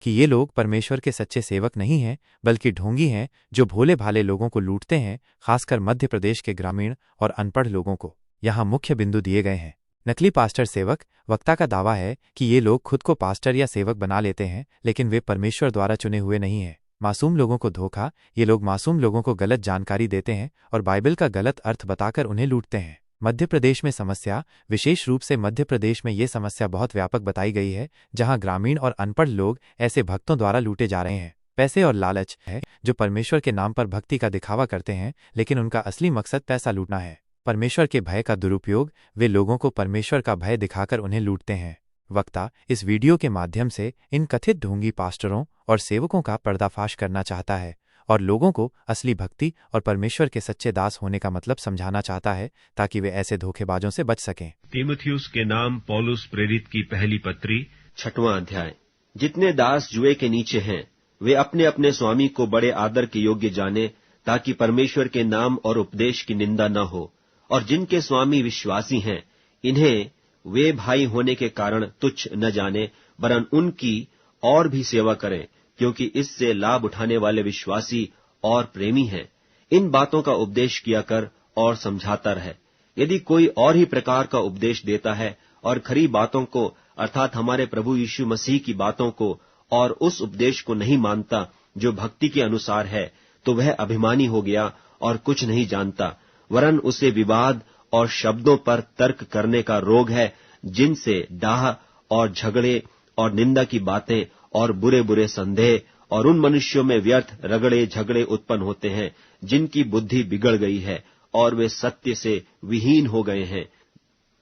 कि ये लोग परमेश्वर के सच्चे सेवक नहीं हैं, बल्कि ढोंगी हैं जो भोले भाले लोगों को लूटते हैं, खासकर मध्य प्रदेश के ग्रामीण और अनपढ़ लोगों को। यहाँ मुख्य बिंदु दिए गए हैं। नकली पास्टर सेवक। वक्ता का दावा है कि ये लोग खुद को पास्टर या सेवक बना लेते हैं, लेकिन वे परमेश्वर द्वारा चुने हुए नहीं हैं। मासूम लोगों को धोखा। ये लोग मासूम लोगों को गलत जानकारी देते हैं और बाइबल का गलत अर्थ बताकर उन्हें लूटते हैं। मध्य प्रदेश में समस्या। विशेष रूप से मध्य प्रदेश में ये समस्या बहुत व्यापक बताई गई है, जहां ग्रामीण और अनपढ़ लोग ऐसे भक्तों द्वारा लूटे जा रहे हैं। पैसे और लालच है, जो परमेश्वर के नाम पर भक्ति का दिखावा करते हैं, लेकिन उनका असली मकसद पैसा लूटना है। परमेश्वर के भय का दुरुपयोग। वे लोगों को परमेश्वर का भय दिखाकर उन्हें लूटते हैं। वक्ता इस वीडियो के माध्यम से इन कथित ढोंगी पास्टरों और सेवकों का पर्दाफाश करना चाहता है और लोगों को असली भक्ति और परमेश्वर के सच्चे दास होने का मतलब समझाना चाहता है, ताकि वे ऐसे धोखेबाजों से बच सकें। तीमुथियुस के नाम पौलुस प्रेरित की पहली पत्री 6वां अध्याय। जितने दास जुए के नीचे हैं, वे अपने अपने स्वामी को बड़े आदर के योग्य जाने, ताकि परमेश्वर के नाम और उपदेश की निंदा न हो। और जिनके स्वामी विश्वासी हैं, इन्हें वे भाई होने के कारण तुच्छ न जाने, वरन उनकी और भी सेवा करें, क्योंकि इससे लाभ उठाने वाले विश्वासी और प्रेमी हैं। इन बातों का उपदेश किया कर और समझाता रहे। यदि कोई और ही प्रकार का उपदेश देता है और खरी बातों को अर्थात हमारे प्रभु यीशु मसीह की बातों को और उस उपदेश को नहीं मानता जो भक्ति के अनुसार है, तो वह अभिमानी हो गया और कुछ नहीं जानता, वरन उसे विवाद और शब्दों पर तर्क करने का रोग है, जिनसे डाह और झगड़े और निंदा की बातें और बुरे बुरे संदेह और उन मनुष्यों में व्यर्थ रगड़े झगड़े उत्पन्न होते हैं, जिनकी बुद्धि बिगड़ गई है और वे सत्य से विहीन हो गए हैं,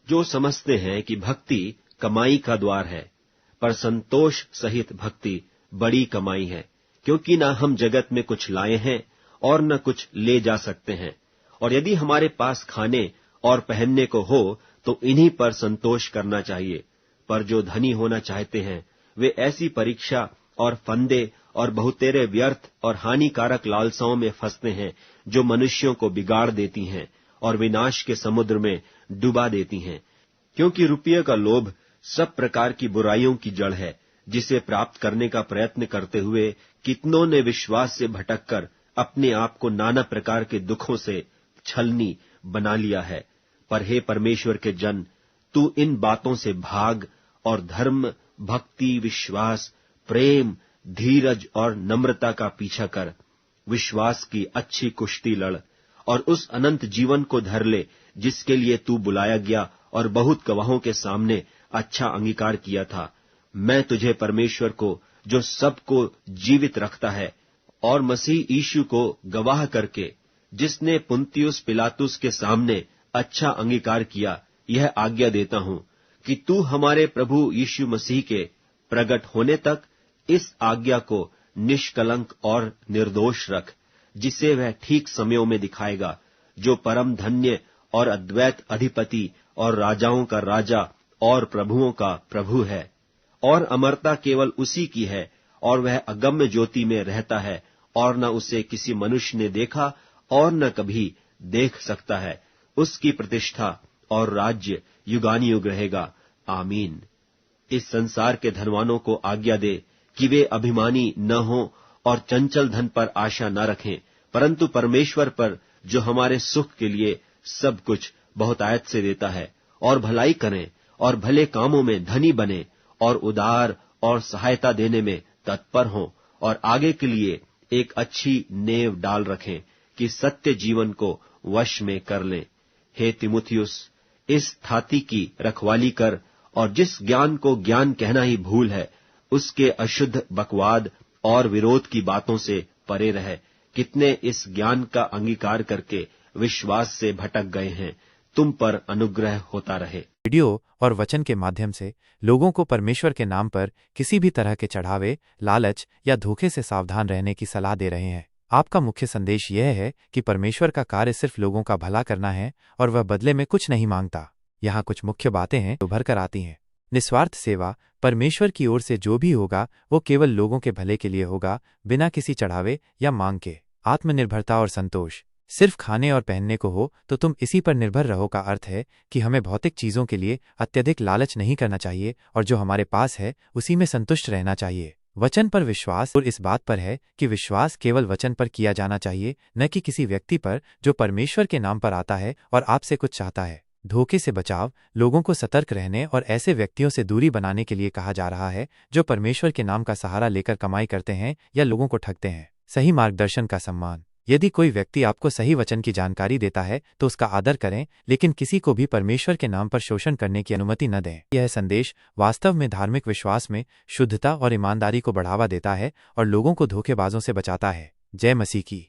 जो समझते हैं कि भक्ति कमाई का द्वार है। पर संतोष सहित भक्ति बड़ी कमाई है, क्योंकि न हम जगत में कुछ लाए हैं और न कुछ ले जा सकते हैं। और यदि हमारे पास खाने और पहनने को हो, तो इन्हीं पर संतोष करना चाहिए। पर जो धनी होना चाहते हैं, वे ऐसी परीक्षा और फंदे और बहुतेरे व्यर्थ और हानिकारक लालसाओं में फंसते हैं, जो मनुष्यों को बिगाड़ देती हैं और विनाश के समुद्र में डुबा देती हैं। क्योंकि रुपये का लोभ सब प्रकार की बुराइयों की जड़ है, जिसे प्राप्त करने का प्रयत्न करते हुए कितनों ने विश्वास से भटककर अपने आप को नाना प्रकार के दुखों से छलनी बना लिया है। पर हे परमेश्वर के जन, तू इन बातों से भाग और धर्म, भक्ति, विश्वास, प्रेम, धीरज और नम्रता का पीछा कर। विश्वास की अच्छी कुश्ती लड़ और उस अनंत जीवन को धर ले, जिसके लिए तू बुलाया गया और बहुत गवाहों के सामने अच्छा अंगीकार किया था। मैं तुझे परमेश्वर को, जो सबको जीवित रखता है, और मसीह यीशु को गवाह करके, जिसने पुन्तियुस पिलातुस के सामने अच्छा अंगीकार किया, यह आज्ञा देता हूं कि तू हमारे प्रभु यीशु मसीह के प्रकट होने तक इस आज्ञा को निष्कलंक और निर्दोष रख, जिसे वह ठीक समयों में दिखाएगा, जो परम धन्य और अद्वैत अधिपति और राजाओं का राजा और प्रभुओं का प्रभु है। और अमरता केवल उसी की है, और वह अगम्य ज्योति में रहता है, और न उसे किसी मनुष्य ने देखा और न कभी देख सकता है। उसकी प्रतिष्ठा और राज्य युगानुयुग रहेगा। आमीन। इस संसार के धनवानों को आज्ञा दे कि वे अभिमानी न हों और चंचल धन पर आशा न रखें, परंतु परमेश्वर पर, जो हमारे सुख के लिए सब कुछ बहुतायत से देता है, और भलाई करें और भले कामों में धनी बने और उदार और सहायता देने में तत्पर हों, और आगे के लिए एक अच्छी नेव डाल रखें कि सत्य जीवन को वश में कर लें। हे तीमुथियुस, इस थाती की रखवाली कर, और जिस ज्ञान को ज्ञान कहना ही भूल है, उसके अशुद्ध बकवाद और विरोध की बातों से परे रहे। कितने इस ज्ञान का अंगीकार करके विश्वास से भटक गए हैं। तुम पर अनुग्रह होता रहे। वीडियो और वचन के माध्यम से लोगों को परमेश्वर के नाम पर किसी भी तरह के चढ़ावे, लालच या धोखे से सावधान रहने की सलाह दे रहे हैं। आपका मुख्य संदेश यह है कि परमेश्वर का कार्य सिर्फ लोगों का भला करना है और वह बदले में कुछ नहीं मांगता। यहाँ कुछ मुख्य बातें हैं जो उभर कर आती हैं। निस्वार्थ सेवा। परमेश्वर की ओर से जो भी होगा वो केवल लोगों के भले के लिए होगा, बिना किसी चढ़ावे या मांग के। आत्मनिर्भरता और संतोष। सिर्फ खाने और पहनने को हो तो तुम इसी पर निर्भर रहो का अर्थ है कि हमें भौतिक चीजों के लिए अत्यधिक लालच नहीं करना चाहिए और जो हमारे पास है उसी में संतुष्ट रहना चाहिए। वचन पर विश्वास और इस बात पर है कि विश्वास केवल वचन पर किया जाना चाहिए, न कि किसी व्यक्ति पर जो परमेश्वर के नाम पर आता है और आपसे कुछ चाहता है। धोखे से बचाव। लोगों को सतर्क रहने और ऐसे व्यक्तियों से दूरी बनाने के लिए कहा जा रहा है जो परमेश्वर के नाम का सहारा लेकर कमाई करते हैं या लोगों को ठगते हैं। सही मार्गदर्शन का सम्मान। यदि कोई व्यक्ति आपको सही वचन की जानकारी देता है तो उसका आदर करें, लेकिन किसी को भी परमेश्वर के नाम पर शोषण करने की अनुमति न दें। यह संदेश वास्तव में धार्मिक विश्वास में शुद्धता और ईमानदारी को बढ़ावा देता है और लोगों को धोखेबाजों से बचाता है। जय मसीह की।